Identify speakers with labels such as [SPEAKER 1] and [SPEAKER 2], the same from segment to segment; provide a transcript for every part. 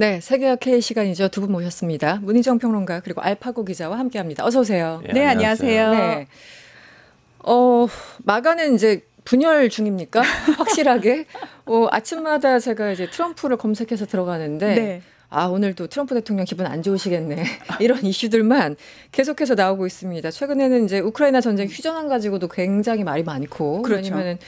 [SPEAKER 1] 네, 세계화 K 시간이죠. 두 분 모셨습니다. 문희정 평론가 그리고 알파고 기자와 함께합니다. 어서 오세요.
[SPEAKER 2] 네, 안녕하세요.
[SPEAKER 1] 네. 마가는 이제 분열 중입니까? 확실하게. 아침마다 제가 이제 트럼프를 검색해서 들어가는데
[SPEAKER 2] 네.
[SPEAKER 1] 오늘도 트럼프 대통령 기분 안 좋으시겠네. 이런 이슈들만 계속해서 나오고 있습니다. 최근에는 이제 우크라이나 전쟁 휴전안 가지고도 굉장히 말이 많고,
[SPEAKER 2] 그렇죠.
[SPEAKER 1] 왜냐면은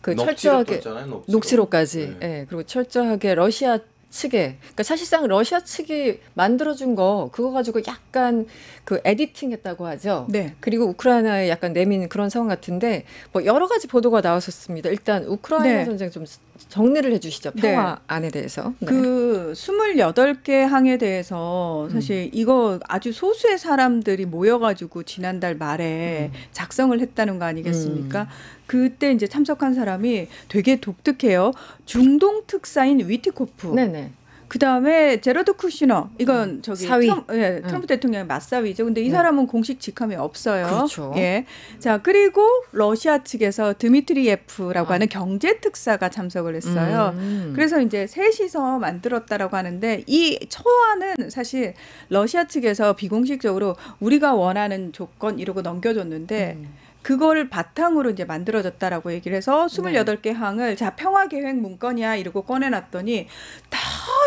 [SPEAKER 1] 그 철저하게 녹취록까지,
[SPEAKER 2] 네.
[SPEAKER 1] 예, 그리고 철저하게 러시아 측에, 그러니까 사실상 러시아 측이 만들어준 그거 가지고 약간 그 에디팅했다고 하죠.
[SPEAKER 2] 네.
[SPEAKER 1] 그리고 우크라이나에 약간 내민 그런 상황 같은데 뭐 여러 가지 보도가 나왔었습니다. 일단 우크라이나
[SPEAKER 2] 네.
[SPEAKER 1] 전쟁 좀 정리를 해주시죠. 평화안에 대해서.
[SPEAKER 2] 네. 그 28개 항에 대해서 사실 이거 아주 소수의 사람들이 모여가지고 지난달 말에 작성을 했다는 거 아니겠습니까? 그때 이제 참석한 사람이 되게 독특해요. 중동 특사인 위트코프.
[SPEAKER 1] 네네.
[SPEAKER 2] 그 다음에 제러드 쿠시너. 이건 저기
[SPEAKER 1] 사위.
[SPEAKER 2] 트럼프 대통령의 맞사위죠. 근데 이 사람은 공식 직함이 없어요.
[SPEAKER 1] 그렇죠.
[SPEAKER 2] 예. 자, 그리고 러시아 측에서 드미트리예프라고 하는 경제 특사가 참석을 했어요. 그래서 이제 셋이서 만들었다라고 하는데 이 초안은 사실 러시아 측에서 비공식적으로 우리가 원하는 조건 이러고 넘겨줬는데 그거를 바탕으로 이제 만들어졌다라고 얘기를 해서 28개 항을 자 평화 계획 문건이야 이러고 꺼내놨더니 다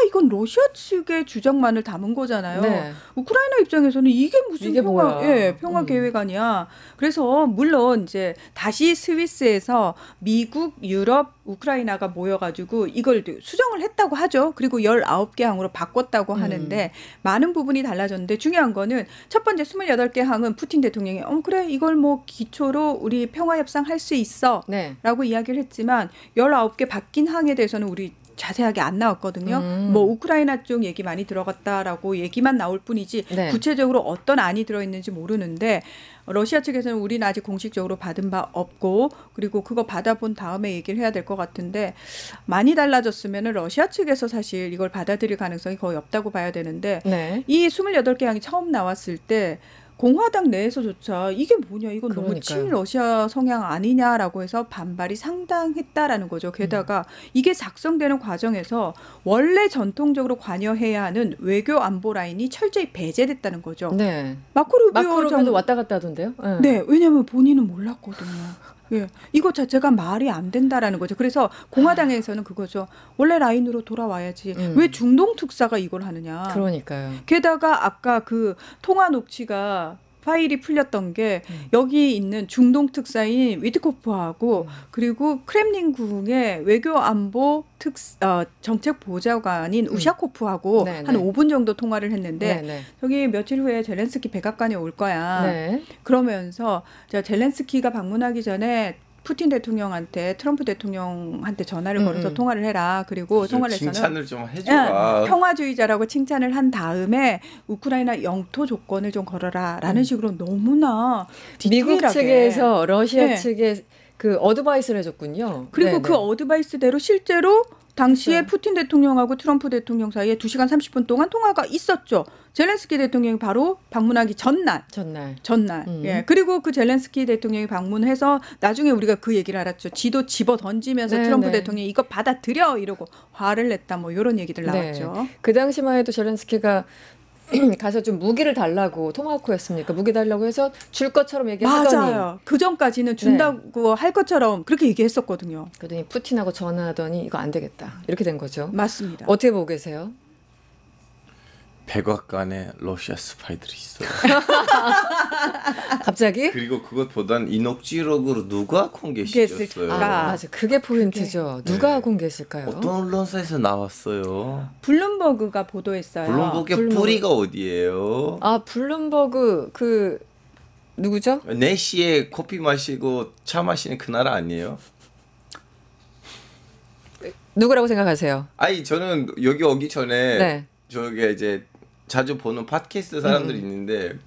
[SPEAKER 2] 이건 러시아 측의 주장만을 담은 거잖아요.
[SPEAKER 1] 네.
[SPEAKER 2] 우크라이나 입장에서는 이게 무슨 평화
[SPEAKER 1] 뭐야.
[SPEAKER 2] 계획 아니야. 그래서 물론 이제 다시 스위스에서 미국, 유럽, 우크라이나가 모여가지고 이걸 수정을 했다고 하죠. 그리고 19개 항으로 바꿨다고 하는데 많은 부분이 달라졌는데 중요한 거는 첫 번째 28개 항은 푸틴 대통령이 그래 이걸 뭐 기초로 우리 평화협상 할 수 있어 라고 이야기를 했지만 19개 바뀐 항에 대해서는 우리 자세하게 안 나왔거든요. 뭐 우크라이나 쪽 얘기 많이 들어갔다라고 얘기만 나올 뿐이지 구체적으로 어떤 안이 들어있는지 모르는데 러시아 측에서는 우리는 아직 공식적으로 받은 바 없고 그리고 그거 받아본 다음에 얘기를 해야 될 것 같은데 많이 달라졌으면 러시아 측에서 사실 이걸 받아들일 가능성이 거의 없다고 봐야 되는데 이 28개 항이 처음 나왔을 때 공화당 내에서조차 이게 뭐냐 이건 너무 친러시아 성향 아니냐라고 해서 반발이 상당했다라는 거죠. 게다가 이게 작성되는 과정에서 원래 전통적으로 관여해야 하는 외교 안보 라인이 철저히 배제됐다는 거죠.
[SPEAKER 1] 네.
[SPEAKER 2] 마코 루비오
[SPEAKER 1] 왔다 갔다 하던데요?
[SPEAKER 2] 네, 왜냐하면 본인은 몰랐거든요. 예, 이거 자체가 말이 안 된다라는 거죠. 그래서 공화당에서는 그거죠. 원래 라인으로 돌아와야지. 왜 중동 특사가 이걸 하느냐.
[SPEAKER 1] 그러니까요.
[SPEAKER 2] 게다가 아까 그 통화 녹취가 파일이 풀렸던 게 여기 있는 중동 특사인 위트코프하고 그리고 크렘린궁의 외교안보 정책 보좌관인 우샤코프하고 한 5분 정도 통화를 했는데 저기 며칠 후에 젤렌스키 백악관에 올 거야. 그러면서 젤렌스키가 방문하기 전에 푸틴 대통령한테 트럼프 대통령한테 전화를 걸어서 통화를 해라. 그리고 통화를 해서는
[SPEAKER 3] 칭찬을 좀 해줘라.
[SPEAKER 2] 평화주의자라고 칭찬을 한 다음에 우크라이나 영토 조건을 좀 걸어라라는 식으로 너무나 디테일하게.
[SPEAKER 1] 미국 측에서 러시아 측에 그 어드바이스를 해줬군요.
[SPEAKER 2] 그리고 그 어드바이스대로 실제로 당시에 푸틴 대통령하고 트럼프 대통령 사이에 2시간 30분 동안 통화가 있었죠. 젤렌스키 대통령이 바로 방문하기 전날. 예. 그리고 그 젤렌스키 대통령이 방문해서 나중에 우리가 그 얘기를 알았죠. 지도 집어 던지면서 트럼프 대통령이 이거 받아들여 이러고 화를 냈다 뭐 이런 얘기들 나왔죠.
[SPEAKER 1] 그 당시만 해도 젤렌스키가 가서 좀 무기를 달라고 토마호크였습니까? 무기 달라고 해서 줄 것처럼 얘기하더니
[SPEAKER 2] 맞아요. 그 전까지는 준다고 할 것처럼 그렇게 얘기했었거든요.
[SPEAKER 1] 그러더니 푸틴하고 전화하더니 이거 안 되겠다. 이렇게 된 거죠.
[SPEAKER 2] 맞습니다.
[SPEAKER 1] 어떻게 보고 계세요?
[SPEAKER 3] 백악관에 러시아 스파이들이 있어요.
[SPEAKER 1] 갑자기?
[SPEAKER 3] 그리고 그것보단 이 녹취록으로 누가 공개시켰어요?
[SPEAKER 1] 맞아. 그게 포인트죠. 누가 공개했을까요?
[SPEAKER 3] 어떤 언론사에서 나왔어요?
[SPEAKER 2] 블룸버그가 보도했어요.
[SPEAKER 3] 블룸버그의 뿌리가 어디예요?
[SPEAKER 1] 블룸버그 그 누구죠?
[SPEAKER 3] 4시에 커피 마시고 차 마시는 그 나라 아니에요?
[SPEAKER 1] 누구라고 생각하세요?
[SPEAKER 3] 아니 저는 여기 오기 전에 저게 이제 자주 보는 팟캐스트 사람들이 있는데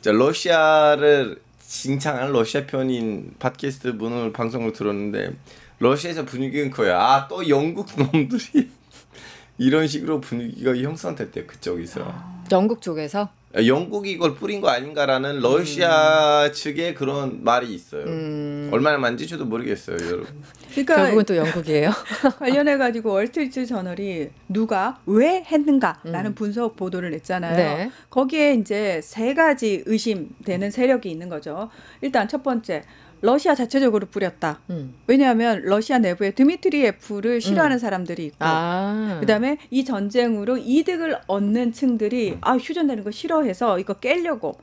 [SPEAKER 3] 러시아를 칭찬한 러시아 편인 팟캐스트 분을 방송을 들었는데 러시아에서 분위기는 거야. 또 영국 놈들이 이런 식으로 분위기가 형성됐대요. 그쪽에서.
[SPEAKER 1] 영국 쪽에서?
[SPEAKER 3] 영국이 이걸 뿌린 거 아닌가라는 러시아 측의 그런 말이 있어요. 얼마나 만지셔도 모르겠어요, 여러분.
[SPEAKER 2] 그러니까
[SPEAKER 1] 결국은 또 영국이에요.
[SPEAKER 2] 관련해 가지고 월스트리트 저널이 누가 왜 했는가라는 분석 보도를 냈잖아요.
[SPEAKER 1] 네.
[SPEAKER 2] 거기에 이제 세 가지 의심되는 세력이 있는 거죠. 일단 첫 번째, 러시아 자체적으로 뿌렸다. 왜냐하면 러시아 내부에 드미트리예프를 싫어하는 사람들이 있고, 그다음에 이 전쟁으로 이득을 얻는 층들이 휴전되는 거 싫어해서 이거 깨려고,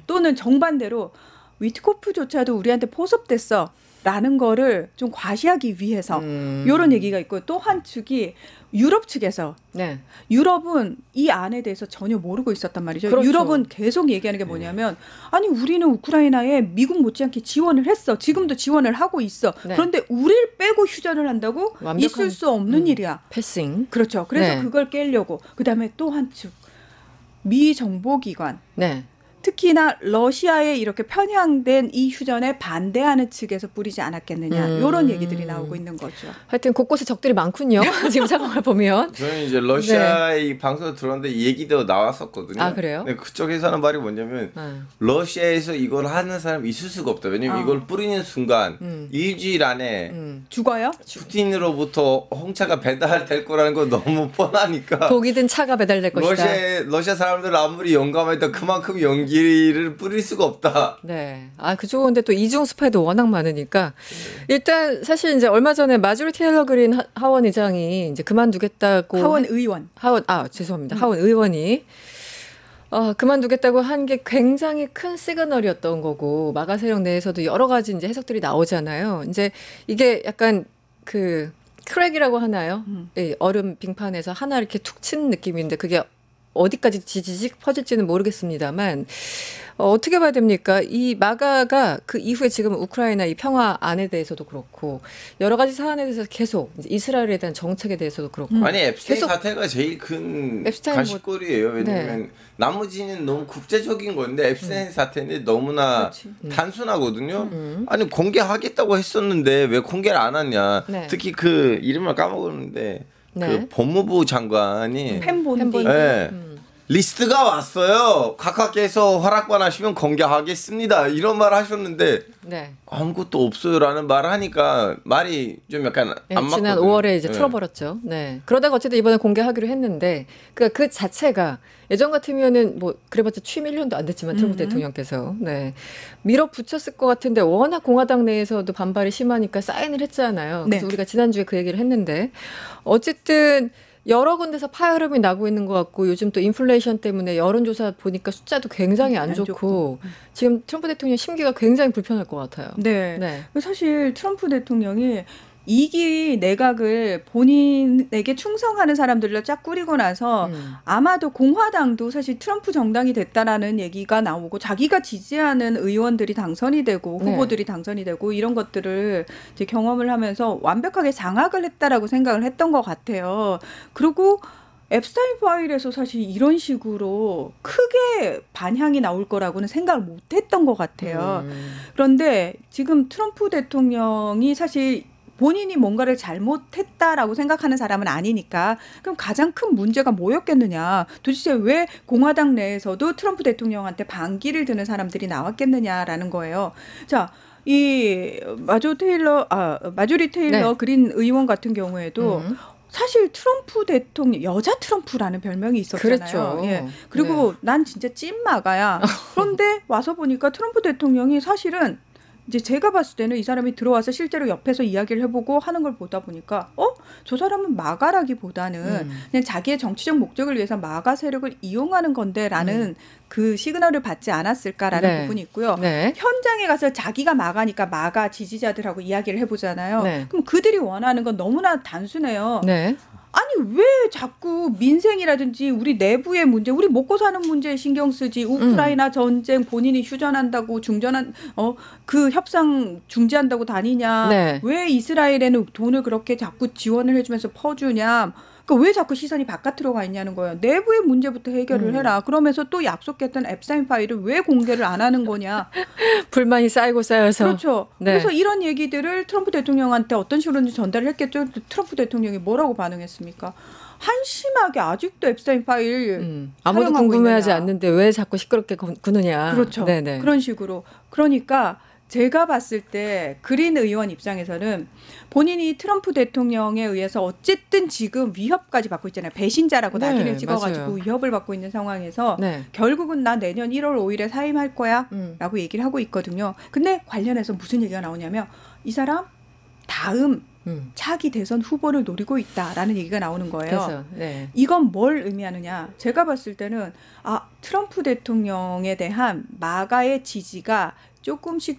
[SPEAKER 2] 또는 정반대로 위트코프조차도 우리한테 포섭됐어. 라는 거를 좀 과시하기 위해서 이런 얘기가 있고, 또 한 축이 유럽 측에서 유럽은 이 안에 대해서 전혀 모르고 있었단 말이죠. 그렇죠. 유럽은 계속 얘기하는 게 뭐냐면 아니 우리는 우크라이나에 미국 못지않게 지원을 했어. 지금도 지원을 하고 있어. 그런데 우리를 빼고 휴전을 한다고 있을 수 없는 일이야.
[SPEAKER 1] 패싱.
[SPEAKER 2] 그렇죠. 그래서 그걸 깨려고. 그다음에 또 한 축. 미 정보기관. 특히나 러시아에 이렇게 편향된 이 휴전에 반대하는 측에서 뿌리지 않았겠느냐. 이런 얘기들이 나오고 있는 거죠.
[SPEAKER 1] 하여튼 곳곳에 적들이 많군요. 지금 상황을 보면.
[SPEAKER 3] 저는 이제 러시아의 이 방송을 들었는데 이 얘기도 나왔었거든요.
[SPEAKER 1] 아, 그래요?
[SPEAKER 3] 근데 그쪽에서 하는 말이 뭐냐면 러시아에서 이걸 하는 사람이 있을 수가 없다. 왜냐면 이걸 뿌리는 순간 일주일 안에
[SPEAKER 2] 죽어요?
[SPEAKER 3] 푸틴으로부터 홍차가 배달될 거라는 건 너무 뻔하니까.
[SPEAKER 1] 독이든 차가 배달될 것이다.
[SPEAKER 3] 러시아 사람들 아무리 용감해도 그만큼 연기를 뿌릴 수가 없다.
[SPEAKER 1] 네. 그죠. 근데 또 이중 스파이도 워낙 많으니까. 일단 사실 이제 얼마 전에 마조리 테일러 그린 하원 의장이 이제 그만두겠다고.
[SPEAKER 2] 하원 의원.
[SPEAKER 1] 죄송합니다. 하원 의원이. 그만두겠다고 한 게 굉장히 큰 시그널이었던 거고, 마가 세력 내에서도 여러 가지 이제 해석들이 나오잖아요. 이제 이게 약간 크랙이라고 하나요? 얼음 빙판에서 하나 이렇게 툭 친 느낌인데 그게 어디까지 지지직 퍼질지는 모르겠습니다만 어떻게 봐야 됩니까? 이 마가가 그 이후에 지금 우크라이나 이 평화 안에 대해서도 그렇고 여러 가지 사안에 대해서 계속 이제 이스라엘에 대한 정책에 대해서도 그렇고
[SPEAKER 3] 아니 앱스타인 사태가 제일 큰 가시거리예요. 왜냐하면 나머지는 너무 국제적인 건데 앱스타인 사태는 너무나 단순하거든요. 아니 공개하겠다고 했었는데 왜 공개를 안 하냐. 특히 그 이름을 까먹었는데 그 법무부 장관이
[SPEAKER 2] 펜본디.
[SPEAKER 3] 리스트가 왔어요. 각하께서 허락받으시면 공개하겠습니다. 이런 말 하셨는데 아무것도 없어요라는 말을 하니까 말이 좀 약간 안 맞거든요.
[SPEAKER 1] 지난 5월에 이제 틀어버렸죠. 그러다가 어쨌든 이번에 공개하기로 했는데 그 자체가 예전 같으면은 뭐 그래봤자 취임 1년도 안 됐지만 트럼프 대통령께서 밀어붙였을 것 같은데 워낙 공화당 내에서도 반발이 심하니까 사인을 했잖아요. 그래서 우리가 지난주에 그 얘기를 했는데 어쨌든 여러 군데서 파열음이 나고 있는 것 같고 요즘 또 인플레이션 때문에 여론조사 보니까 숫자도 굉장히 안 좋고 지금 트럼프 대통령 심기가 굉장히 불편할 것 같아요.
[SPEAKER 2] 사실 트럼프 대통령이 2기 내각을 본인에게 충성하는 들로 쫙 꾸리고 나서 아마도 공화당도 사실 트럼프 정당이 됐다라는 얘기가 나오고 자기가 지지하는 의원들이 당선이 되고 후보들이 당선이 되고 이런 것들을 이제 경험을 하면서 완벽하게 장악을 했다라고 생각을 했던 것 같아요. 그리고 앱스타인 파일에서 사실 이런 식으로 크게 반향이 나올 거라고는 생각을 못했던 것 같아요. 그런데 지금 트럼프 대통령이 사실 본인이 뭔가를 잘못했다라고 생각하는 사람은 아니니까 그럼 가장 큰 문제가 뭐였겠느냐. 도대체 왜 공화당 내에서도 트럼프 대통령한테 반기를 드는 사람들이 나왔겠느냐라는 거예요. 자, 이 마조리 테일러 그린 의원 같은 경우에도 사실 트럼프 대통령 여자 트럼프라는 별명이 있었잖아요. 그리고 난 진짜 찐마가야. 그런데 와서 보니까 트럼프 대통령이 사실은 이제 제가 봤을 때는 이 사람이 들어와서 실제로 옆에서 이야기를 해보고 하는 걸 보다 보니까 저 사람은 마가라기보다는 그냥 자기의 정치적 목적을 위해서 마가 세력을 이용하는 건데라는 그 시그널을 받지 않았을까라는 부분이 있고요. 현장에 가서 자기가 마가니까 마가 지지자들하고 이야기를 해보잖아요. 그럼 그들이 원하는 건 너무나 단순해요. 아니 왜 자꾸 민생이라든지 우리 내부의 문제, 우리 먹고 사는 문제에 신경 쓰지. 우크라이나 전쟁 본인이 휴전한다고 그 협상 중지한다고 다니냐. 왜 이스라엘에는 돈을 그렇게 자꾸 지원을 해주면서 퍼주냐. 그러니까 왜 자꾸 시선이 바깥으로 가 있냐는 거예요. 내부의 문제부터 해결을 해라. 그러면서 또 약속했던 앱스타인 파일을 왜 공개를 안 하는 거냐.
[SPEAKER 1] 불만이 쌓이고 쌓여서.
[SPEAKER 2] 그렇죠. 그래서 이런 얘기들을 트럼프 대통령한테 어떤 식으로든지 전달을 했겠죠. 트럼프 대통령이 뭐라고 반응했습니까? 한심하게 아직도 앱스타인 파일
[SPEAKER 1] 아무도 궁금해하지 않는데 왜 자꾸 시끄럽게 구느냐.
[SPEAKER 2] 그렇죠. 그런 식으로. 그러니까 제가 봤을 때 그린 의원 입장에서는 본인이 트럼프 대통령에 의해서 어쨌든 지금 위협까지 받고 있잖아요. 배신자라고 낙인을 찍어가지고 맞아요. 위협을 받고 있는 상황에서 결국은 나 내년 1월 5일에 사임할 거야 라고 얘기를 하고 있거든요. 근데 관련해서 무슨 얘기가 나오냐면 이 사람 다음 차기 대선 후보를 노리고 있다라는 얘기가 나오는 거예요. 그래서, 이건 뭘 의미하느냐. 제가 봤을 때는 트럼프 대통령에 대한 마가의 지지가 조금씩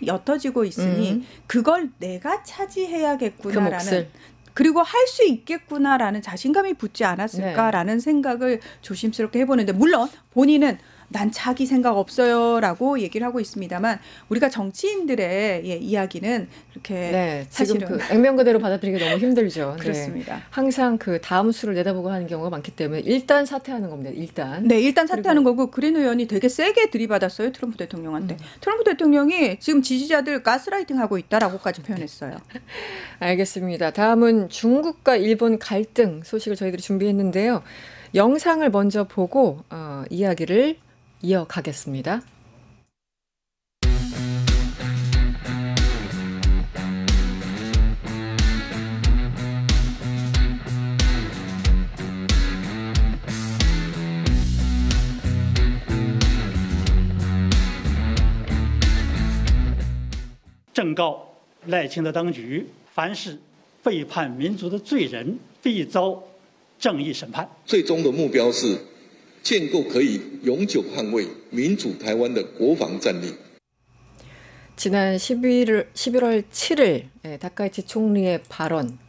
[SPEAKER 2] 옅어지고 있으니 그걸 내가 차지해야겠구나라는 그리고 할 수 있겠구나라는 자신감이 붙지 않았을까라는 생각을 조심스럽게 해보는데 물론 본인은 난 차기 생각 없어요라고 얘기를 하고 있습니다만 우리가 정치인들의 이야기는 이렇게
[SPEAKER 1] 지금 그 액면 그대로 받아들이기 너무 힘들죠.
[SPEAKER 2] 그렇습니다.
[SPEAKER 1] 항상 그 다음 수를 내다보고 하는 경우가 많기 때문에 일단 사퇴하는 겁니다.
[SPEAKER 2] 일단 사퇴하는 거고 그린 의원이 되게 세게 들이받았어요. 트럼프 대통령한테. 트럼프 대통령이 지금 지지자들 가스라이팅하고 있다라고까지 표현했어요.
[SPEAKER 1] 알겠습니다. 다음은 중국과 일본 갈등 소식을 저희들이 준비했는데요. 영상을 먼저 보고 이야기를 이어가겠습니다.
[SPEAKER 4] 正告赖清德当局，凡是背叛民族的罪人，必遭正义审判。
[SPEAKER 5] 最终的目标是建构可以永久捍卫民主台湾的国防战力。
[SPEAKER 1] 지난 11월 7일 다카이치 총리의 발언,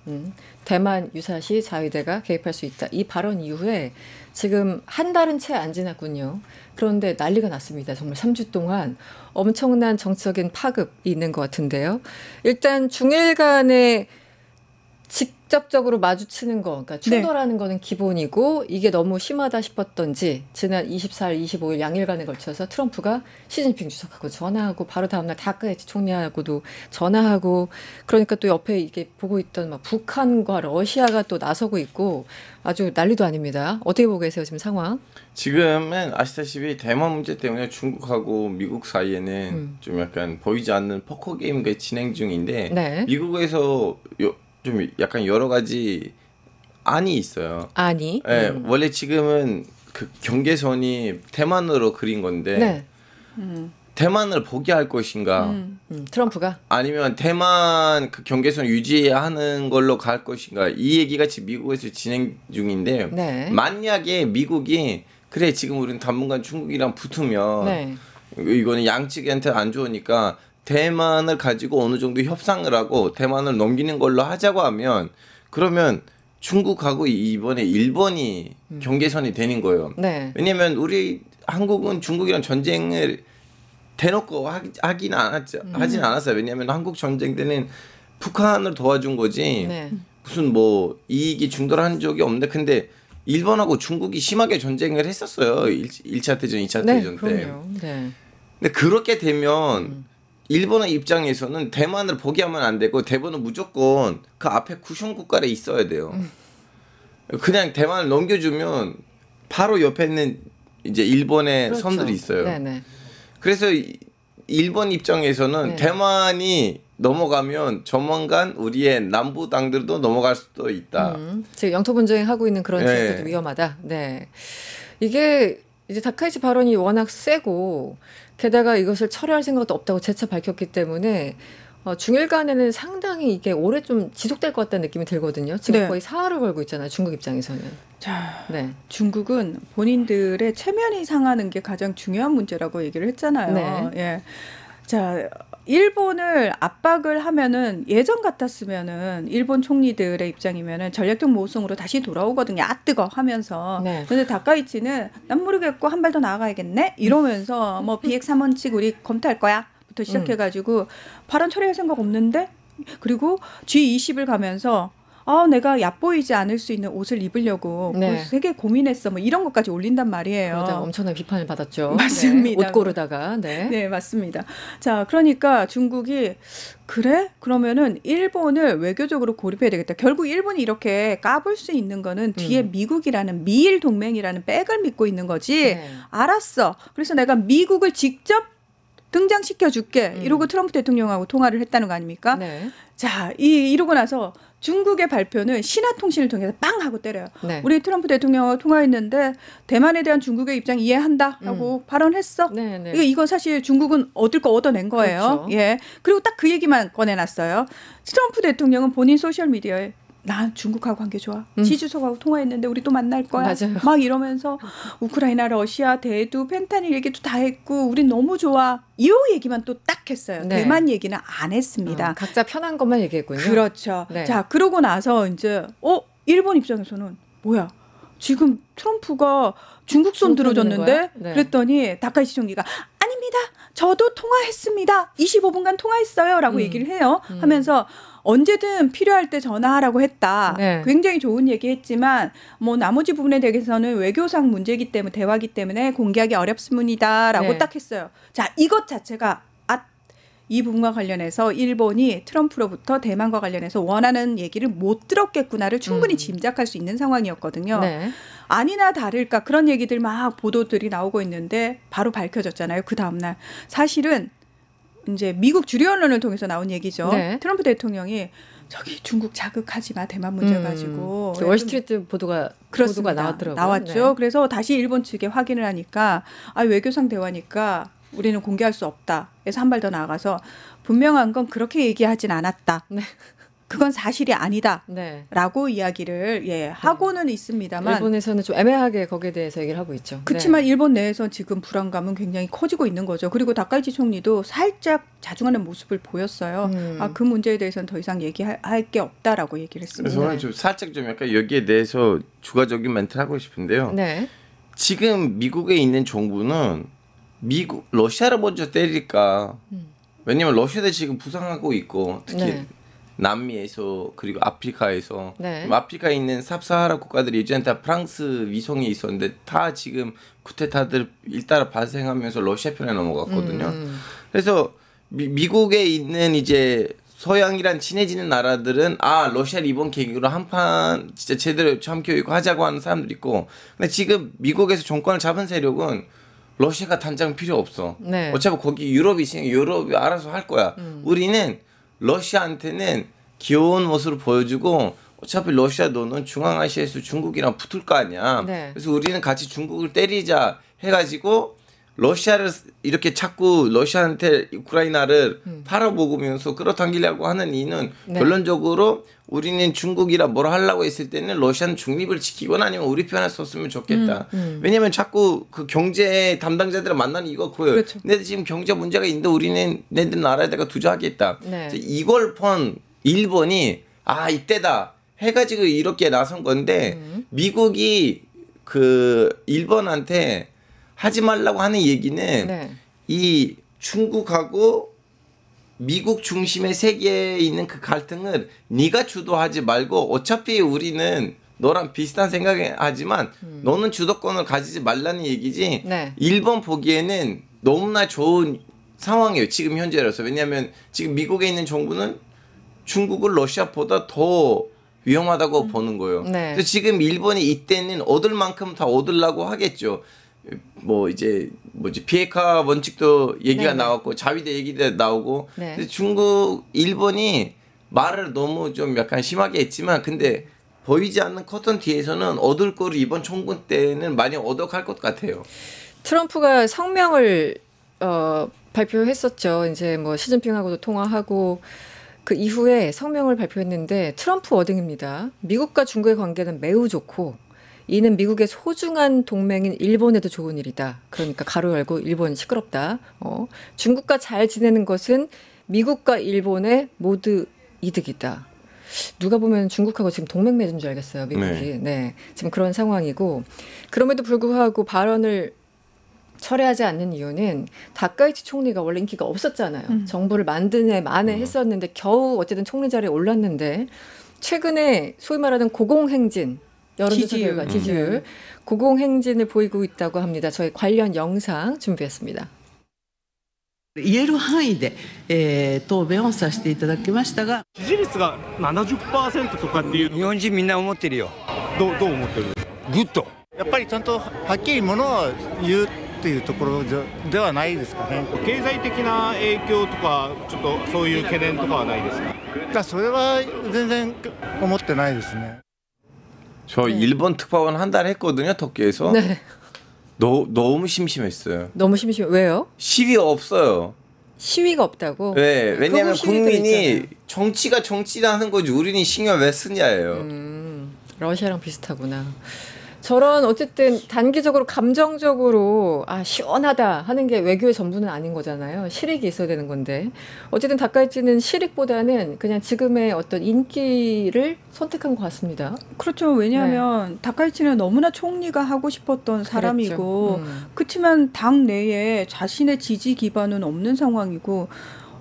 [SPEAKER 1] 대만 유사시 자위대가 개입할 수 있다. 이 발언 이후에 지금 한 달은 채 안 지났군요. 그런데 난리가 났습니다. 정말 3주 동안 엄청난 정치적인 파급이 있는 것 같은데요. 일단 중일 간의 직접적으로 마주치는 거, 그러니까 충돌하는 거는 기본이고 이게 너무 심하다 싶었던지 지난 24일, 25일 양일간에 걸쳐서 트럼프가 시진핑 주석하고 전화하고 바로 다음날 다카이치 총리하고도 전화하고 그러니까 또 옆에 이게 보고 있던 막 북한과 러시아가 또 나서고 있고 아주 난리도 아닙니다. 어떻게 보고 계세요 지금 상황?
[SPEAKER 3] 지금은 아시다시피 대만 문제 때문에 중국하고 미국 사이에는 좀 약간 보이지 않는 포커 게임이 진행 중인데 미국에서 좀 약간 여러 가지 안이 있어요.
[SPEAKER 1] 안이?
[SPEAKER 3] 네, 원래 지금은 그 경계선이 대만으로 그린 건데 대만을 포기할 것인가?
[SPEAKER 1] 트럼프가?
[SPEAKER 3] 아니면 대만 그 경계선 유지하는 걸로 갈 것인가? 이 얘기가 지금 미국에서 진행 중인데 만약에 미국이 그래 지금 우리는 당분간 중국이랑 붙으면 이거는 양측한테 안 좋으니까 대만을 가지고 어느 정도 협상을 하고 대만을 넘기는 걸로 하자고 하면 그러면 중국하고 이번에 일본이 경계선이 되는 거예요. 왜냐하면 우리 한국은 중국이랑 전쟁을 대놓고 하진 않았어요. 왜냐하면 한국 전쟁 때는 북한을 도와준 거지 무슨 뭐 이익이 충돌한 적이 없는데 근데 일본하고 중국이 심하게 전쟁을 했었어요. 1차 대전, 2차 대전 때. 근데 그렇게 되면 일본의 입장에서는 대만을 포기하면 안 되고 대만은 무조건 그 앞에 쿠션 국가에 있어야 돼요. 그냥 대만을 넘겨주면 바로 옆에 있는 이제 일본의 섬들이 있어요. 그래서 일본 입장에서는 대만이 넘어가면 조만간 우리의 남부 당들도 넘어갈 수도 있다.
[SPEAKER 1] 지금 영토 분쟁하고 있는 그런 지역도 위험하다. 이게 이제 다카이치 발언이 워낙 세고 게다가 이것을 철회할 생각도 없다고 재차 밝혔기 때문에 중일 간에는 상당히 이게 오래 좀 지속될 것 같다는 느낌이 들거든요. 지금 거의 사활을 걸고 있잖아요. 중국 입장에서는.
[SPEAKER 2] 자, 중국은 본인들의 체면이 상하는 게 가장 중요한 문제라고 얘기를 했잖아요. 자, 일본을 압박을 하면은 예전 같았으면은 일본 총리들의 입장이면은 전략적 모성으로 다시 돌아오거든요. 뜨거 하면서. 근데 다카이치는 난 모르겠고 한 발 더 나아가야겠네 이러면서 뭐 비핵3원칙 우리 검토할 거야부터 시작해가지고 발언 처리할 생각 없는데 그리고 G20을 가면서 내가 얕보이지 않을 수 있는 옷을 입으려고 되게 고민했어. 뭐 이런 것까지 올린단 말이에요.
[SPEAKER 1] 그러다 엄청난 비판을 받았죠.
[SPEAKER 2] 맞습니다.
[SPEAKER 1] 옷 고르다가.
[SPEAKER 2] 네, 맞습니다. 자, 그러니까 중국이 그래? 그러면은 일본을 외교적으로 고립해야 되겠다. 결국 일본이 이렇게 까불 수 있는 거는 뒤에 미국이라는 미일 동맹이라는 백을 믿고 있는 거지. 알았어. 그래서 내가 미국을 직접 등장시켜줄게 이러고 트럼프 대통령하고 통화를 했다는 거 아닙니까?
[SPEAKER 1] 네.
[SPEAKER 2] 자, 이러고 나서 중국의 발표는 신화통신을 통해서 빵 하고 때려요.
[SPEAKER 1] 네.
[SPEAKER 2] 우리 트럼프 대통령하고 통화했는데 대만에 대한 중국의 입장 이해한다라고 발언했어.
[SPEAKER 1] 네, 네.
[SPEAKER 2] 이건 사실 중국은 얻을 거 얻어낸 거예요.
[SPEAKER 1] 그렇죠.
[SPEAKER 2] 예. 그리고 딱 그 얘기만 꺼내놨어요. 트럼프 대통령은 본인 소셜 미디어에 난 중국하고 관계 좋아. 시주석하고 통화했는데 우리 또 만날 거야.
[SPEAKER 1] 맞아요.
[SPEAKER 2] 막 이러면서 우크라이나, 러시아, 대두, 펜타닐 얘기도 다 했고 우린 너무 좋아. 이 얘기만 또 딱 했어요.
[SPEAKER 1] 네.
[SPEAKER 2] 대만 얘기는 안 했습니다.
[SPEAKER 1] 각자 편한 것만 얘기했군요.
[SPEAKER 2] 그렇죠.
[SPEAKER 1] 네.
[SPEAKER 2] 자, 그러고 나서 이제 일본 입장에서는 뭐야? 지금 트럼프가 중국 손 들어줬는데
[SPEAKER 1] 네.
[SPEAKER 2] 그랬더니 다카이치 총리가 아닙니다. 저도 통화했습니다. 25분간 통화했어요. 라고 얘기를 해요. 하면서 언제든 필요할 때 전화하라고 했다.
[SPEAKER 1] 네.
[SPEAKER 2] 굉장히 좋은 얘기했지만 뭐 나머지 부분에 대해서는 외교상 문제이기 때문에 대화기 때문에 공개하기 어렵습니다라고
[SPEAKER 1] 네.
[SPEAKER 2] 딱 했어요. 자, 이것 자체가 이 부분과 관련해서 일본이 트럼프로부터 대만과 관련해서 원하는 얘기를 못 들었겠구나를 충분히 짐작할 수 있는 상황이었거든요.
[SPEAKER 1] 네.
[SPEAKER 2] 아니나 다를까 그런 얘기들 막 보도들이 나오고 있는데 바로 밝혀졌잖아요. 그 다음날. 사실은 이제 미국 주류 언론을 통해서 나온 얘기죠.
[SPEAKER 1] 네.
[SPEAKER 2] 트럼프 대통령이 저기 중국 자극하지 마. 대만 문제 가지고.
[SPEAKER 1] 월스트리트 보도가 나왔더라고요.
[SPEAKER 2] 나왔죠.
[SPEAKER 1] 네.
[SPEAKER 2] 그래서 다시 일본 측에 확인을 하니까 외교상 대화니까 우리는 공개할 수 없다. 그래서 한 발 더 나아가서 분명한 건 그렇게 얘기하진 않았다.
[SPEAKER 1] 네.
[SPEAKER 2] 그건 사실이 아니다.
[SPEAKER 1] 네.
[SPEAKER 2] 라고 이야기를 하고는 있습니다만
[SPEAKER 1] 일본에서는 좀 애매하게 거기에 대해서 얘기를 하고 있죠.
[SPEAKER 2] 그렇지만
[SPEAKER 1] 네.
[SPEAKER 2] 일본 내에서 지금 불안감은 굉장히 커지고 있는 거죠. 그리고 다카이치 총리도 살짝 자중하는 모습을 보였어요. 그 문제에 대해서는 더 이상 얘기할 게 없다라고 얘기를 했습니다.
[SPEAKER 3] 저는 좀 살짝 좀 약간 여기에 대해서 추가적인 멘트를 하고 싶은데요.
[SPEAKER 1] 네.
[SPEAKER 3] 지금 미국에 있는 정부는 러시아를 먼저 때릴까. 왜냐면 러시아도 지금 부상하고 있고 특히
[SPEAKER 1] 네.
[SPEAKER 3] 남미에서 그리고 아프리카에서
[SPEAKER 1] 네.
[SPEAKER 3] 아프리카에 있는 삽사하라 국가들이 예전에 다 프랑스 위성이 있었는데 다 지금 쿠데타들 일따라 발생하면서 러시아 편에 넘어갔거든요. 그래서 미국에 있는 이제 서양이란 친해지는 나라들은 러시아를 이번 계기로 한판 진짜 제대로 참교육 하자고 하는 사람들이 있고, 근데 지금 미국에서 정권을 잡은 세력은 러시아가 단장 필요 없어.
[SPEAKER 1] 네.
[SPEAKER 3] 어차피 거기 유럽이 있으니까 유럽이 알아서 할 거야. 우리는 러시아한테는 귀여운 모습을 보여주고 어차피 러시아 너는 중앙아시아에서 중국이랑 붙을 거 아니야.
[SPEAKER 1] 네.
[SPEAKER 3] 그래서 우리는 같이 중국을 때리자 해가지고 러시아를 이렇게 자꾸 러시아한테 우크라이나를 팔아먹으면서 끌어당기려고 하는 이는
[SPEAKER 1] 네.
[SPEAKER 3] 결론적으로 우리는 중국이라 뭐라 하려고 했을 때는 러시아는 중립을 지키거나 아니면 우리 편에 섰으면 좋겠다. 왜냐면 자꾸 그 경제 담당자들을 만나는 이거 보여요.
[SPEAKER 2] 그렇죠.
[SPEAKER 3] 근데 지금 경제 문제가 있는데 우리는 내들 나라에다가 투자하겠다.
[SPEAKER 1] 네.
[SPEAKER 3] 이걸 본 일본이 이때다 해가지고 이렇게 나선 건데 미국이 그 일본한테 하지 말라고 하는 얘기는
[SPEAKER 1] 네.
[SPEAKER 3] 이 중국하고 미국 중심의 세계에 있는 그 갈등을 네가 주도하지 말고 어차피 우리는 너랑 비슷한 생각을 하지만 너는 주도권을 가지지 말라는 얘기지.
[SPEAKER 1] 네.
[SPEAKER 3] 일본 보기에는 너무나 좋은 상황이에요. 지금 현재로서. 왜냐하면 지금 미국에 있는 정부는 중국을 러시아보다 더 위험하다고 보는 거예요.
[SPEAKER 1] 네.
[SPEAKER 3] 그래서 지금 일본이 이때는 얻을 만큼 다 얻으려고 하겠죠. 뭐 이제 비핵화 원칙도 얘기가
[SPEAKER 1] 네네.
[SPEAKER 3] 나왔고 자위대 얘기도 나오고.
[SPEAKER 1] 네.
[SPEAKER 3] 근데 일본이 말을 너무 좀 약간 심하게 했지만 근데 보이지 않는 커튼 뒤에서는 얻을 거를 이번 총선 때는 많이 얻어갈 것 같아요.
[SPEAKER 1] 트럼프가 성명을 발표했었죠. 이제 뭐 시진핑하고도 통화하고 그 이후에 성명을 발표했는데 트럼프 워딩입니다. 미국과 중국의 관계는 매우 좋고 이는 미국의 소중한 동맹인 일본에도 좋은 일이다. 그러니까 가로 열고 일본 시끄럽다. 중국과 잘 지내는 것은 미국과 일본의 모두 이득이다. 누가 보면 중국하고 지금 동맹 맺은 줄 알겠어요. 미국이. 네. 지금 그런 상황이고 그럼에도 불구하고 발언을 철회하지 않는 이유는 다카이치 총리가 원래 인기가 없었잖아요. 정부를 만드네 만에 했었는데 겨우 어쨌든 총리 자리에 올랐는데 최근에 소위 말하는 고공행진 여론조사 결과 지지율 고공행진을 보이고 있다고 합니다. 저희 관련 영상 준비했습니다.
[SPEAKER 6] 言える範囲で、答弁をさせていただきましたが
[SPEAKER 7] 支持率が 70% とかっていう
[SPEAKER 8] 日本人みんな思ってるよ。
[SPEAKER 7] どう思ってる？
[SPEAKER 8] グッド。
[SPEAKER 9] やっぱりちゃんとはっきりものを言っ
[SPEAKER 8] っていうところではないですかね。
[SPEAKER 7] 経済的な影響とかちょっとそういう懸念とかはないですか？
[SPEAKER 8] それは全然思ってないですね。
[SPEAKER 3] 저 일본 특파원 한 달 했거든요, 터키에서.
[SPEAKER 1] 네.
[SPEAKER 3] 너무 심심했어요.
[SPEAKER 1] 너무 심심해. 왜요?
[SPEAKER 3] 시위가 없어요.
[SPEAKER 1] 시위가 없다고?
[SPEAKER 3] 네, 왜냐하면 국민이
[SPEAKER 1] 있잖아요.
[SPEAKER 3] 정치가 정치라는 거지 우리는 신경 왜 쓰냐예요.
[SPEAKER 1] 러시아랑 비슷하구나. 저런 어쨌든 단기적으로 감정적으로 시원하다 하는 게 외교의 전부는 아닌 거잖아요. 실익이 있어야 되는 건데 어쨌든 다카이치는 실익보다는 그냥 지금의 어떤 인기를 선택한 것 같습니다.
[SPEAKER 2] 그렇죠. 왜냐하면 네. 다카이치는 너무나 총리가 하고 싶었던 사람이고 그렇지만 당 내에 자신의 지지 기반은 없는 상황이고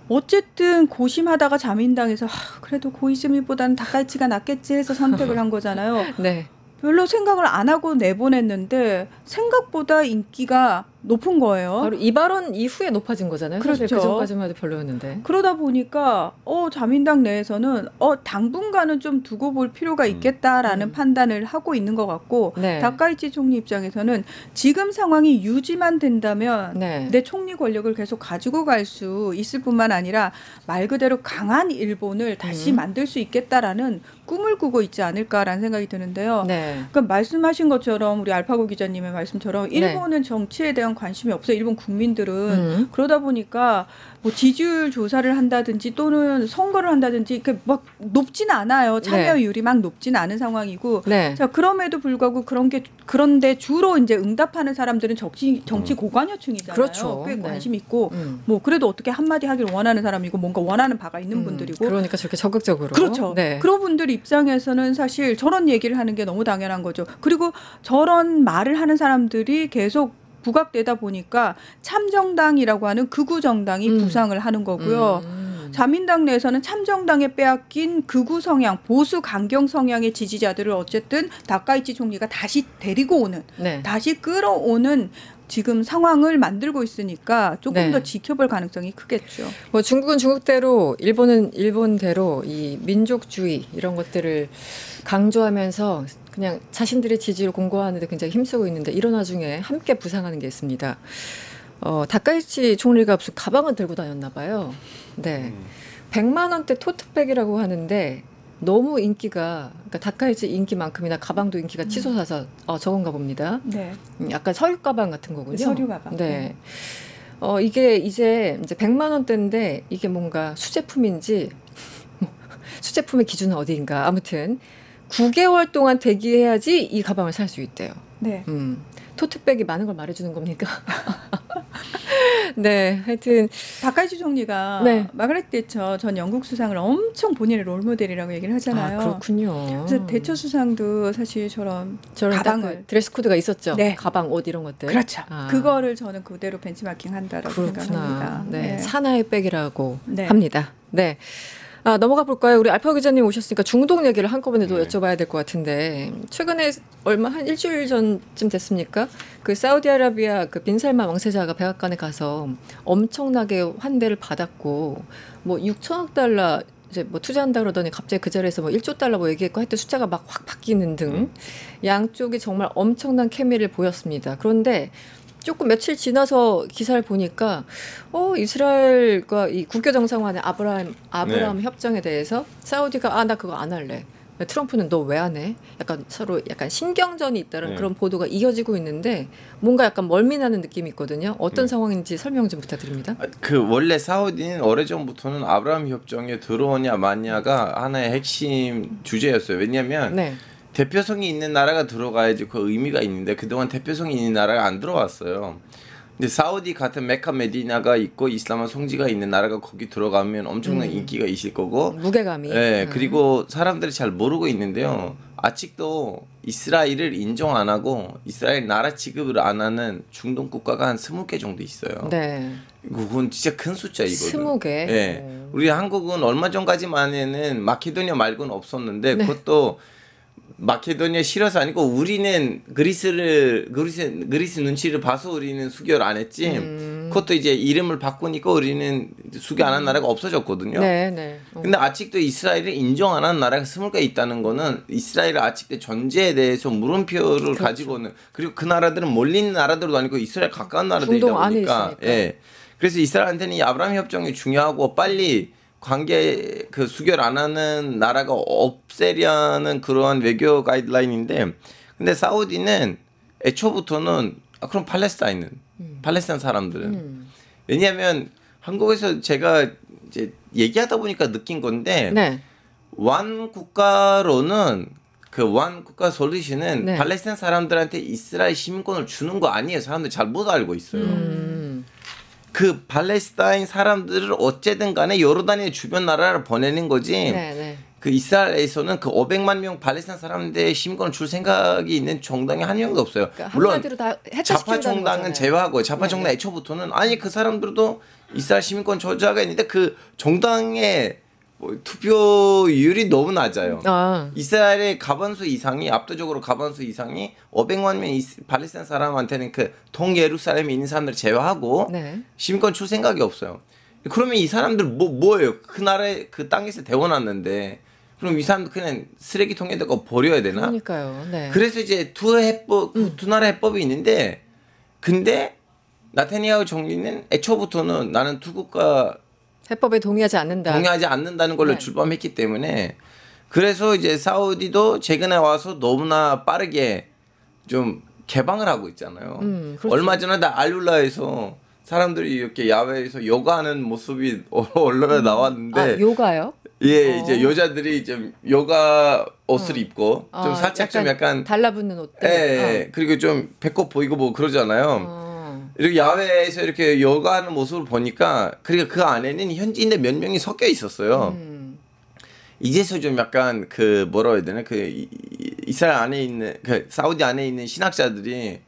[SPEAKER 2] 어쨌든 고심하다가 자민당에서 그래도 고이즈미보다는 다카이치가 낫겠지 해서 선택을 한 거잖아요.
[SPEAKER 1] 네.
[SPEAKER 2] 별로 생각을 안 하고 내보냈는데 생각보다 인기가 높은 거예요.
[SPEAKER 1] 바로 이 발언 이후에 높아진 거잖아요.
[SPEAKER 2] 그렇죠.
[SPEAKER 1] 사실 그전까지만 해도 별로였는데.
[SPEAKER 2] 그러다 보니까 자민당 내에서는 당분간은 좀 두고 볼 필요가 있겠다라는 판단을 하고 있는 것 같고
[SPEAKER 1] 네.
[SPEAKER 2] 다카이치 총리 입장에서는 지금 상황이 유지만 된다면
[SPEAKER 1] 네.
[SPEAKER 2] 내 총리 권력을 계속 가지고 갈 수 있을 뿐만 아니라 말 그대로 강한 일본을 다시 만들 수 있겠다라는 꿈을 꾸고 있지 않을까라는 생각이 드는데요.
[SPEAKER 1] 네.
[SPEAKER 2] 그러니까 말씀하신 것처럼 우리 알파고 기자님의 말씀처럼 일본은 네. 정치에 대한 관심이 없어요. 일본 국민들은. 그러다 보니까 뭐 지지율 조사를 한다든지 또는 선거를 한다든지 막 높진 않아요. 참여율이 네. 막 높진 않은 상황이고. 네. 자, 그럼에도 불구하고 그런데 주로 이제 응답하는 사람들은 정치 고관여층이잖아요.
[SPEAKER 1] 그렇죠.
[SPEAKER 2] 꽤 관심 있고 뭐 그래도 어떻게 한마디 하기를 원하는 사람이고 뭔가 원하는 바가 있는 분들이고.
[SPEAKER 1] 그러니까 저렇게 적극적으로.
[SPEAKER 2] 그렇죠. 네. 그런 분들 입장에서는 사실 저런 얘기를 하는 게 너무 당연한 거죠. 그리고 저런 말을 하는 사람들이 계속 부각되다 보니까 참정당이라고 하는 극우 정당이 부상을 하는 거고요. 자민당 내에서는 참정당에 빼앗긴 극우 성향, 보수 강경 성향의 지지자들을 어쨌든 다카이치 총리가 다시 데리고 오는, 네. 다시 끌어오는 지금 상황을 만들고 있으니까 조금 네. 더 지켜볼 가능성이 크겠죠.
[SPEAKER 1] 뭐 중국은 중국대로, 일본은 일본대로 이 민족주의 이런 것들을 강조하면서 그냥 자신들의 지지를 공고하는 데 굉장히 힘쓰고 있는데 이런 와중에 함께 부상하는 게 있습니다. 다카이치 총리가 무슨 가방을 들고 다녔나 봐요. 네. 100만 원대 토트백이라고 하는데 너무 인기가, 그러니까 다카이치 인기만큼이나 가방도 인기가 치솟아서 저건가 봅니다. 네. 약간 서류 가방 같은 거군요.
[SPEAKER 2] 서류 가방.
[SPEAKER 1] 네. 이게 이제 100만 원대인데 이게 뭔가 수제품인지 수제품의 기준은 어디인가. 아무튼 9개월 동안 대기해야지 이 가방을 살 수 있대요.
[SPEAKER 2] 네.
[SPEAKER 1] 토트백이 많은 걸 말해주는 겁니까? 네, 하여튼
[SPEAKER 2] 다카이치 총리가 네. 마가렛 대처 전 영국 수상을 엄청 본인의 롤모델이라고 얘기를 하잖아요.
[SPEAKER 1] 그렇군요.
[SPEAKER 2] 그래서 대처 수상도 사실 저런 가방을
[SPEAKER 1] 드레스 코드가 있었죠.
[SPEAKER 2] 네.
[SPEAKER 1] 가방, 옷 이런 것들.
[SPEAKER 2] 그렇죠. 그거를 저는 그대로 벤치마킹 한다라고 생각합니다.
[SPEAKER 1] 네. 네. 사나이 백이라고 네. 합니다. 네. 넘어가 볼까요? 우리 알파 기자님 오셨으니까 중동 얘기를 한꺼번에 또 여쭤봐야 될 것 같은데 최근에 한 일주일 전쯤 됐습니까? 그 사우디아라비아 그 빈살만 왕세자가 백악관에 가서 엄청나게 환대를 받았고 뭐 6천억 달러 이제 뭐 투자한다 그러더니 갑자기 그 자리에서 뭐 1조 달러 뭐 얘기했고 하여튼 숫자가 막 확 바뀌는 등 양쪽이 정말 엄청난 케미를 보였습니다. 그런데 조금 며칠 지나서 기사를 보니까 이스라엘과 이 국교 정상화된 아브라함 네. 협정에 대해서 사우디가 나 그거 안 할래. 트럼프는 너 왜 안 해? 약간 서로 약간 신경전이 있다는 네. 그런 보도가 이어지고 있는데 뭔가 약간 멀미나는 느낌이 있거든요. 어떤 네. 상황인지 설명 좀 부탁드립니다.
[SPEAKER 3] 원래 사우디는 오래전부터는 아브라함 협정에 들어오냐 마냐가 하나의 핵심 주제였어요. 왜냐하면 네. 대표성이 있는 나라가 들어가야지 그 의미가 있는데 그동안 대표성이 있는 나라가 안 들어왔어요. 근데 사우디 같은 메카 메디나가 있고 이슬람 성지가 있는 나라가 거기 들어가면 엄청난 인기가 있을 거고
[SPEAKER 1] 무게감이.
[SPEAKER 3] 네, 그리고 사람들이 잘 모르고 있는데요. 아직도 이스라엘을 인정 안 하고 이스라엘 나라 취급을 안 하는 중동 국가가 한 20개 정도 있어요. 네. 그건 진짜 큰 숫자이거든요.
[SPEAKER 1] 20개?
[SPEAKER 3] 네. 우리 한국은 얼마 전까지만 해는 마케도니아 말고는 없었는데 네. 그것도 마케도니아 싫어서 아니고 우리는 그리스 눈치를 봐서 우리는 수결 안 했지 그것도 이제 이름을 바꾸니까 우리는 수교 안 한 나라가 없어졌거든요. 근데 아직도 이스라엘을 인정 안 한 나라가 20개 있다는 거는 이스라엘 아직도 존재에 대해서 물음표를 가지고는 그리고 그 나라들은 멀리 있는 나라들도 아니고 이스라엘 가까운 나라들이다 보니까 그래서 이스라엘한테는 이 아브라함 협정이 중요하고 빨리 관계 그 수교를 안 하는 나라가 없애려는 그러한 외교 가이드라인인데 근데 사우디는 애초부터는 그럼 팔레스타인 사람들은 왜냐하면 한국에서 제가 이제 얘기하다 보니까 느낀 건데 완 국가로는 그 완 국가 솔루션은 팔레스타인 사람들한테 이스라엘 시민권을 주는 거 아니에요. 사람들 잘 못 알고 있어요. 그 팔레스타인 사람들을 어쨌든 간에 요르단의 주변 나라를 보내는 거지. 그 이스라엘에서는 그 500만 명 팔레스타인 사람들의 시민권을 줄 생각이 있는 정당이 한 명도 없어요.
[SPEAKER 1] 그러니까
[SPEAKER 3] 물론
[SPEAKER 1] 좌파
[SPEAKER 3] 정당은 제외하고 좌파 정당 애초부터는 아니 그 사람들도 이스라엘 시민권 저자가 있는데 그 정당의 투표율이 너무 낮아요. 이스라엘의 가반수 이상이 압도적으로 가반수 이상이 500만 명 팔레스타인 사람한테는 그 동예루살렘에 있는 사람들 제외하고 시민권 줄 생각이 없어요. 그러면 이 사람들 뭐예요? 그 나라에 그 땅에서 데워놨는데 그럼 이 사람들 그냥 쓰레기통에다가 버려야 되나?
[SPEAKER 1] 그러니까요.
[SPEAKER 3] 그래서 이제 두 나라 해법이 있는데 근데 나타냐후 총리는 애초부터는 나는 두 국가
[SPEAKER 1] 해법에 동의하지
[SPEAKER 3] 않는다는 걸로 출범했기 때문에 그래서 이제 사우디도 최근에 와서 너무나 빠르게 좀 개방을 하고 있잖아요. 얼마 전에 알룰라에서 사람들이 이렇게 야외에서 요가하는 모습이 언론에 나왔는데
[SPEAKER 1] 요가요?
[SPEAKER 3] 예, 이제 여자들이 좀 요가 옷을 입고 좀 살짝 약간
[SPEAKER 1] 달라붙는 옷들.
[SPEAKER 3] 예, 그리고 좀 배꼽 보이고 뭐 그러잖아요. 이렇게 야외에서 이렇게 요가하는 모습을 보니까 그러니까 그 안에는 현지인들 몇 명이 섞여 있었어요. 이제서 좀 약간 그 뭐라고 해야 되나 그 이스라엘 안에 있는 그 사우디 안에 있는 신학자들이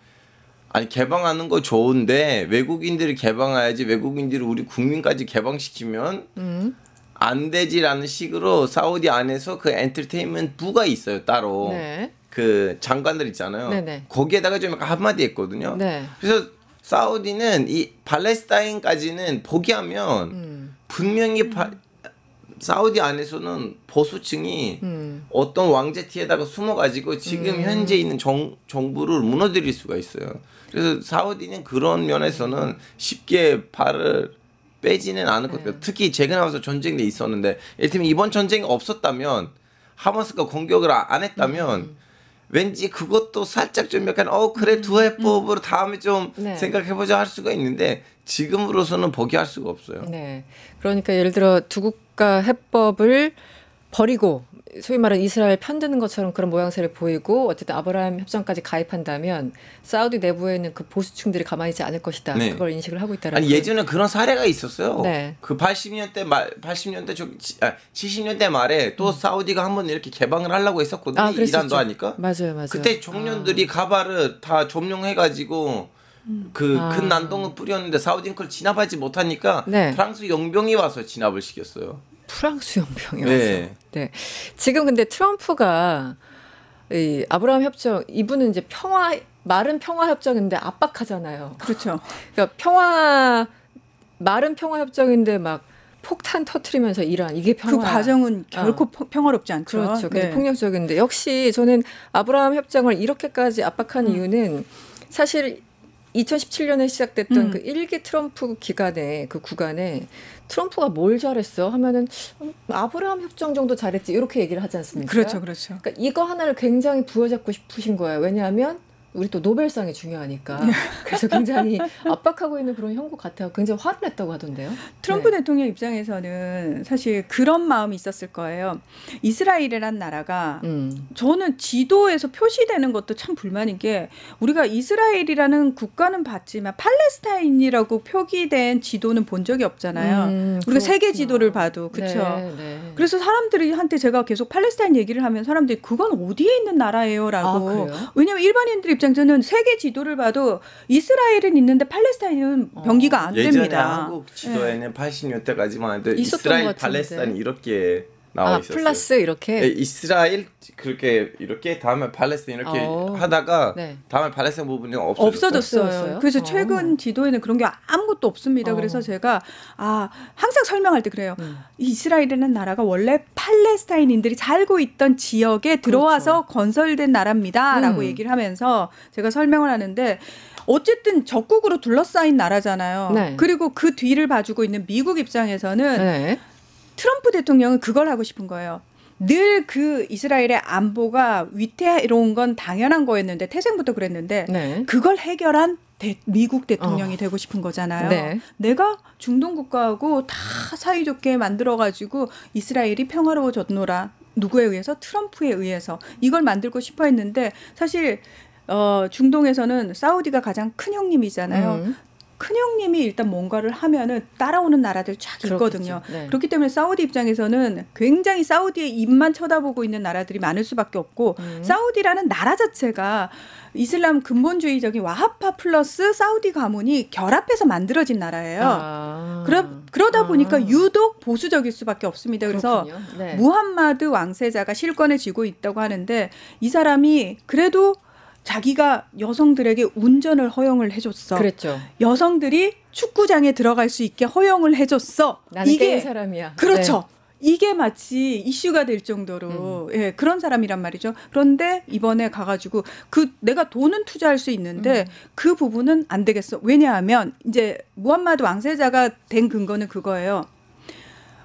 [SPEAKER 3] 아니 개방하는 거 좋은데 외국인들이 개방해야지 외국인들이 우리 국민까지 개방시키면 안 되지라는 식으로 사우디 안에서 그 엔터테인먼트 부가 있어요 따로 그 장관들 있잖아요. 거기에다가 좀 약간 한마디 했거든요. 그래서 사우디는 이 팔레스타인까지는 포기하면 분명히 사우디 안에서는 보수층이 어떤 왕제티에다가 숨어가지고 지금 현재 있는 정부를 무너뜨릴 수가 있어요. 그래서 사우디는 그런 면에서는 쉽게 발을 빼지는 않을 것 같아요. 특히 최근에 와서 전쟁이 있었는데 예를 들면 이번 전쟁이 없었다면 하마스가 공격을 안 했다면 왠지 그것도 살짝 좀 약간 그래 두 해법으로 다음에 좀 생각해보자 할 수가 있는데 지금으로서는 포기할 수가 없어요.
[SPEAKER 1] 그러니까 예를 들어 두 국가 해법을 버리고 소위 말하는 이스라엘 편드는 것처럼 그런 모양새를 보이고 어쨌든 아브라함 협정까지 가입한다면 사우디 내부에 있는 그 보수층들이 가만히 있지 않을 것이다. 그걸 인식을 하고 있다는.
[SPEAKER 3] 아니 예전에 그런 사례가 있었어요. 그 70년대 말에 또 사우디가 한번 이렇게 개방을 하려고 했었거든요. 이란도 하니까.
[SPEAKER 1] 맞아요.
[SPEAKER 3] 그때 청년들이 가발을 다 점령해가지고 그 큰 난동을 뿌렸는데 사우디는 그걸 진압하지 못하니까 프랑스 용병이 와서 진압을 시켰어요.
[SPEAKER 1] 프랑스 용병이 와서. 지금 근데 트럼프가 이 아브라함 협정 이분은 이제 말은 평화 협정인데 압박하잖아요.
[SPEAKER 2] 그렇죠.
[SPEAKER 1] 그러니까 말은 평화 협정인데 막 폭탄 터트리면서 이란 이게 평화.
[SPEAKER 2] 그 과정은 결코 평화롭지 않죠.
[SPEAKER 1] 그렇죠. 근데 폭력적인데 역시 저는 아브라함 협정을 이렇게까지 압박한 이유는 사실 2017년에 시작됐던 그 1기 트럼프 기간에 그 구간에 트럼프가 뭘 잘했어 하면은 아브라함 협정 정도 잘했지 이렇게 얘기를 하지 않습니까?
[SPEAKER 2] 그렇죠.
[SPEAKER 1] 그러니까 이거 하나를 굉장히 부여잡고 싶으신 거예요. 왜냐하면 우리 또 노벨상이 중요하니까. 그래서 굉장히 압박하고 있는 그런 형국 같아요. 굉장히 화를 냈다고 하던데요.
[SPEAKER 2] 트럼프 대통령 입장에서는 사실 그런 마음이 있었을 거예요. 이스라엘이란 나라가 저는 지도에서 표시되는 것도 참 불만인 게 우리가 이스라엘이라는 국가는 봤지만 팔레스타인이라고 표기된 지도는 본 적이 없잖아요. 우리가 세계 지도를 봐도 그렇죠. 그래서 사람들한테 제가 계속 팔레스타인 얘기를 하면 사람들이 그건 어디에 있는 나라예요라고. 왜냐하면 일반인들 입장에서는 세계 지도를 봐도 이스라엘은 있는데 팔레스타인은 병기가 안
[SPEAKER 3] 예전에
[SPEAKER 2] 됩니다.
[SPEAKER 3] 한국 지도에는 80년대까지만 해도 이스라엘 팔레스타인 이렇게 나와 있었어요.
[SPEAKER 1] 플러스 이렇게?
[SPEAKER 3] 네, 이스라엘 그렇게 이렇게 다음에 팔레스타인 이렇게 하다가 네. 다음에 팔레스타인 부분이
[SPEAKER 2] 없어졌어요. 그래서 최근 지도에는 그런 게 아무것도 없습니다. 그래서 제가 항상 설명할 때 그래요. 이스라엘이라는 나라가 원래 팔레스타인인들이 살고 있던 지역에 들어와서 그렇죠. 건설된 나라입니다라고 얘기를 하면서 제가 설명을 하는데 어쨌든 적국으로 둘러싸인 나라잖아요. 네. 그리고 그 뒤를 봐주고 있는 미국 입장에서는 네. 트럼프 대통령은 그걸 하고 싶은 거예요. 늘 그 이스라엘의 안보가 위태로운 건 당연한 거였는데 태생부터 그랬는데 네. 그걸 해결한 미국 대통령이 되고 싶은 거잖아요. 네. 내가 중동 국가하고 다 사이좋게 만들어가지고 이스라엘이 평화로워졌노라. 누구에 의해서? 트럼프에 의해서. 이걸 만들고 싶어 했는데 사실 중동에서는 사우디가 가장 큰 형님이잖아요. 큰 형님이 일단 뭔가를 하면은 따라오는 나라들 쫙 있거든요. 네. 그렇기 때문에 사우디 입장에서는 굉장히 사우디의 입만 쳐다보고 있는 나라들이 많을 수밖에 없고 사우디라는 나라 자체가 이슬람 근본주의적인 와하파 플러스 사우디 가문이 결합해서 만들어진 나라예요. 그러다 보니까 유독 보수적일 수밖에 없습니다. 그래서 네. 무함마드 왕세자가 실권을 쥐고 있다고 하는데 이 사람이 그래도 자기가 여성들에게 운전을 허용을 해줬어. 그랬죠. 여성들이 축구장에 들어갈 수 있게 허용을 해줬어.
[SPEAKER 1] 나는 이게 사람이야.
[SPEAKER 2] 그렇죠. 네. 이게 마치 이슈가 될 정도로 예, 그런 사람이란 말이죠. 그런데 이번에 가가지고 내가 돈은 투자할 수 있는데 그 부분은 안 되겠어. 왜냐하면 이제 무함마드 왕세자가 된 근거는 그거예요.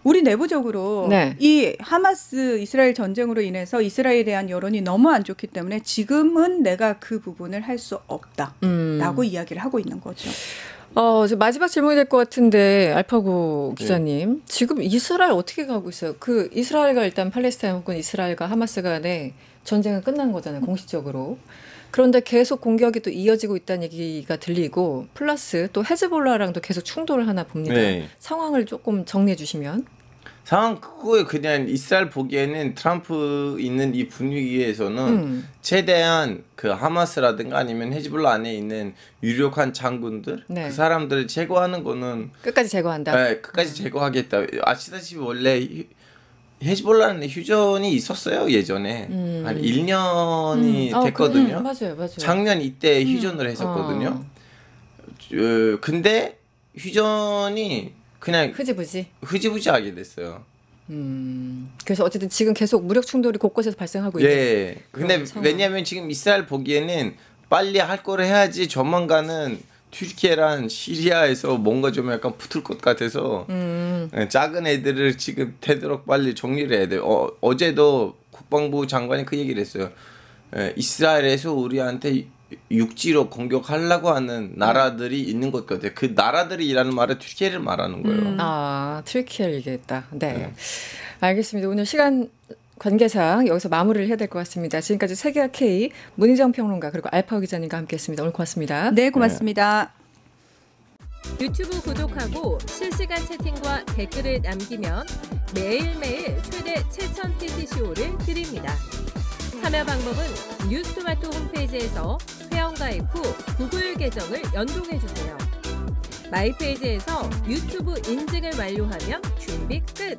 [SPEAKER 2] 우리 내부적으로 네. 이 하마스 이스라엘 전쟁으로 인해서 이스라엘에 대한 여론이 너무 안 좋기 때문에 지금은 내가 그 부분을 할 수 없다라고 이야기를 하고 있는 거죠.
[SPEAKER 1] 마지막 질문이 될 것 같은데 알파고 기자님. 지금 이스라엘 어떻게 가고 있어요? 그 이스라엘과 일단 팔레스타인 혹은 이스라엘과 하마스 간의 전쟁은 끝난 거잖아요. 공식적으로. 그런데 계속 공격이 또 이어지고 있다는 얘기가 들리고 플러스 또 헤즈볼라랑도 계속 충돌을 하나 봅니다. 네. 상황을 조금 정리해 주시면.
[SPEAKER 3] 상황 그거에 그냥 이스라엘 보기에는 트럼프 있는 이 분위기에서는 최대한 그 하마스라든가 아니면 헤즈볼라 안에 있는 유력한 장군들 네. 그 사람들을 제거하는 거는
[SPEAKER 1] 끝까지 제거한다.
[SPEAKER 3] 네, 끝까지 제거하겠다. 아시다시피 원래 헤즈볼라는 휴전이 있었어요 예전에 한 1년이 됐거든요.
[SPEAKER 1] 맞아요.
[SPEAKER 3] 작년 이때 휴전을 했었거든요. 근데 휴전이 그냥 흐지부지하게 됐어요.
[SPEAKER 1] 그래서 어쨌든 지금 계속 무력 충돌이 곳곳에서 발생하고 있는.
[SPEAKER 3] 네. 근데 왜냐하면 지금 이스라엘 보기에는 빨리 할 거를 해야지 조만간은 튀르키예랑 시리아에서 뭔가 좀 약간 붙을 것 같아서 작은 애들을 지금 되도록 빨리 정리를 해야 돼요. 어제도 국방부 장관이 그 얘기를 했어요. 이스라엘에서 우리한테 육지로 공격하려고 하는 나라들이 있는 것 같아요. 그 나라들이라는 말은 튀르키예를 말하는 거예요.
[SPEAKER 1] 튀르키예를 얘기했다. 네. 알겠습니다. 오늘 시간 관계상 여기서 마무리를 해야 될 것 같습니다. 지금까지 세계화 K 문희정 평론가 그리고 알파고 기자님과 함께했습니다. 오늘 고맙습니다.
[SPEAKER 2] 네, 고맙습니다.
[SPEAKER 9] 유튜브 구독하고 실시간 채팅과 댓글을 남기면 매일매일 최대 7,000TTCO를 드립니다. 참여 방법은 뉴스토마토 홈페이지에서 회원가입 후 구글 계정을 연동해주세요. 마이페이지에서 유튜브 인증을 완료하면 준비 끝!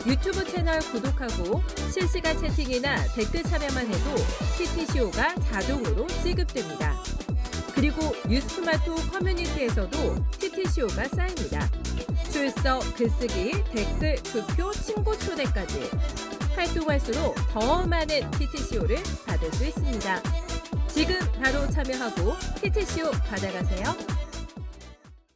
[SPEAKER 9] 유튜브 채널 구독하고 실시간 채팅이나 댓글 참여만 해도 TTCO가 자동으로 지급됩니다. 그리고 뉴스토마토 커뮤니티에서도 TTCO가 쌓입니다. 출석, 글쓰기, 댓글, 투표, 친구 초대까지 활동할수록 더 많은 TTCO를 받을 수 있습니다. 지금 바로 참여하고 TTCO 받아가세요.